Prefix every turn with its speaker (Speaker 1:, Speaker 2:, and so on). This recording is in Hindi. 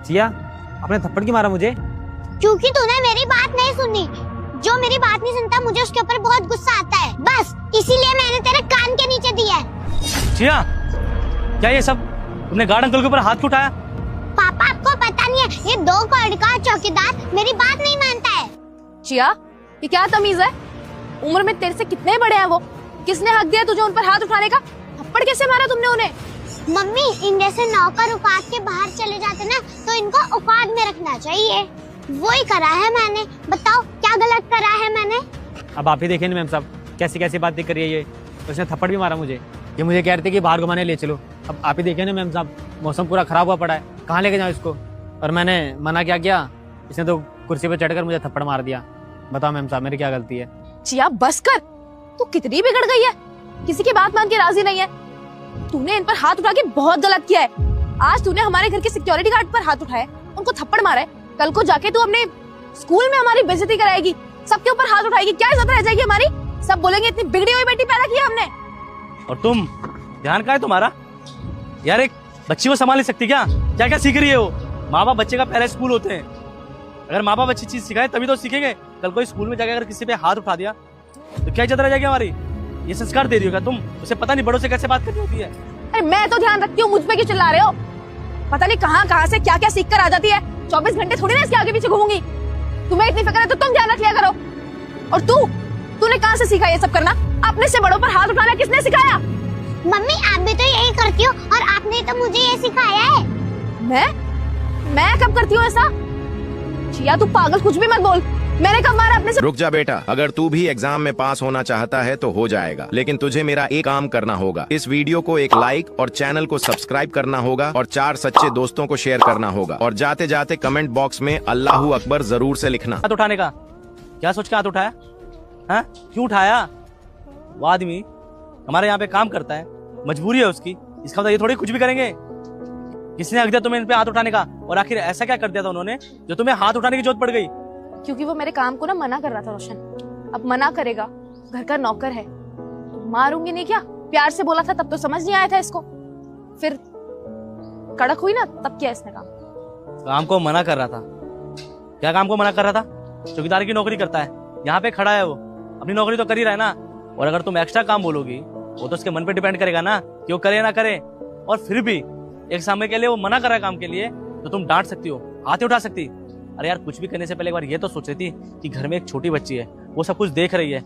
Speaker 1: सिया, आपने थप्पड़ क्यों मारा मुझे?
Speaker 2: क्योंकि तूने मेरी बात नहीं सुनी। जो मेरी बात नहीं सुनता मुझे उसके ऊपर बहुत गुस्सा आता है, बस इसीलिए मैंने तेरे कान के नीचे दिया है।
Speaker 3: सिया, क्या ये सब तुमने गार्ड अंकल के ऊपर हाथ क्यों उठाया?
Speaker 2: पापा आपको पता नहीं है, ये 2 करोड़ का चौकीदार मेरी बात नहीं मानता है।
Speaker 4: चिया, ये क्या तमीज है? उम्र में तेरे से कितने बड़े हैं वो? किसने हक दिया तुझे उन पर हाथ उठाने का? थप्पड़ कैसे मारा तुमने उन्हें?
Speaker 2: मम्मी, इन जैसे नौकर औकात के बाहर चले जाते ना तो इनको औकात में रखना चाहिए। वो ही करा है मैंने, बताओ क्या गलत करा है मैंने?
Speaker 1: अब आप ही देखें ना मैम साहब, कैसी कैसी बातें कर रही है ये। उसने थप्पड़ भी मारा मुझे। ये मुझे कह रहे थे कि बाहर घुमाने ले चलो। अब आप ही देखें ना मैम साहब, मौसम पूरा खराब हुआ पड़ा है, कहाँ लेके जाऊँ इसको? और मैंने मना क्या किया, इसने तो कुर्सी पर चढ़कर मुझे थप्पड़ मार दिया। बताओ मैम साहब, मेरी क्या गलती है?
Speaker 4: चिया बस कर, तू कितनी बिगड़ गई है, किसी की बात मान के राजी नहीं है। तूने इन पर हाथ उठा के बहुत गलत किया है। आज तूने हमारे घर के सिक्योरिटी गार्ड पर हाथ उठाया, उनको थप्पड़ मारा है। कल को जाके तू अपने स्कूल में हमारी बेइज्जती कराएगी, सबके ऊपर हाथ उठाएगी, क्या इज्जत रह जाएगी हमारी? सब बोलेंगे इतनी बिगड़ी हुई बेटी पैदा की हमने।
Speaker 3: और तुम, ध्यान कहाँ है तुम्हारा? यार एक बच्ची को संभाल नहीं सकती क्या? क्या क्या सीख रही है वो? माँ बाप बच्चे का पहला स्कूल होते हैं। अगर माँ बाप अच्छी चीज सिखाए तभी तो सीखेंगे। कल कोई स्कूल में जाकर अगर किसी पे हाथ उठा दिया तो क्या इज्जत रह जाएगी हमारी? ये संस्कार दे रही हो क्या तुम? उसे पता नहीं बड़ों से कैसे बात करनी होती है।
Speaker 4: अरे मैं तो ध्यान रखती हूँ, मुझ पे क्यों चिल्ला रहे हो? पता नहीं कहाँ से क्या क्या सीख कर आ जाती है। 24 घंटे थोड़ी ना इसके आगे पीछे घूमूंगी। तुम्हें इतनी फिक्र है तो तुम ध्यान रख लिया करो। और तूने कहाँ से सीखा ये सब करना? अपने से बड़ों पर हाथ उठाना किसने सिखाया?
Speaker 2: मम्मी, आप भी तो यही करती हो और आपने तो मुझे ये सिखाया है।
Speaker 4: मैं कब करती हूँ ऐसा? चिया तू पागल, कुछ भी मत बोल। मैंने कब मारा अपने से?
Speaker 5: रुक जा बेटा, अगर तू भी एग्जाम में पास होना चाहता है तो हो जाएगा, लेकिन तुझे मेरा एक काम करना होगा। इस वीडियो को एक लाइक और चैनल को सब्सक्राइब करना होगा और 4 सच्चे दोस्तों को शेयर करना होगा। और जाते जाते कमेंट बॉक्स में अल्लाहू अकबर जरूर से लिखना।
Speaker 3: हाथ उठाने का क्या सोच के हाथ उठाया? हाँ, क्यों उठाया? वो आदमी हमारे यहाँ पे काम करता है, मजबूरी है उसकी। इसका मतलब ये थोड़ी कुछ भी करेंगे। किसने हक दिया तुम्हें इन पे हाथ उठाने का? और आखिर ऐसा क्या कर दिया था उन्होंने जो तुम्हें हाथ उठाने की जरूरत पड़ गई?
Speaker 4: क्योंकि वो मेरे काम को ना मना कर रहा था रोशन। अब मना करेगा, घर का नौकर है। मारूंगी नहीं क्या? प्यार से बोला था तब तो समझ नहीं आया था इसको, फिर कड़क हुई ना तब किया इसने
Speaker 3: काम को मना कर रहा था? क्या काम को मना कर रहा था? चौकीदार की नौकरी करता है, यहाँ पे खड़ा है वो, अपनी नौकरी तो कर ही रहा है ना। और अगर तुम एक्स्ट्रा काम बोलोगी वो तो उसके मन पे डिपेंड करेगा ना कि वो करे ना करे। और फिर भी एक समय के लिए वो मना कर रहा है काम के लिए तो तुम डांट सकती हो, हाथ ही उठा सकती। अरे यार, कुछ भी करने से पहले एक बार ये तो सोच रही थी कि घर में एक छोटी बच्ची है, वो सब कुछ देख रही है।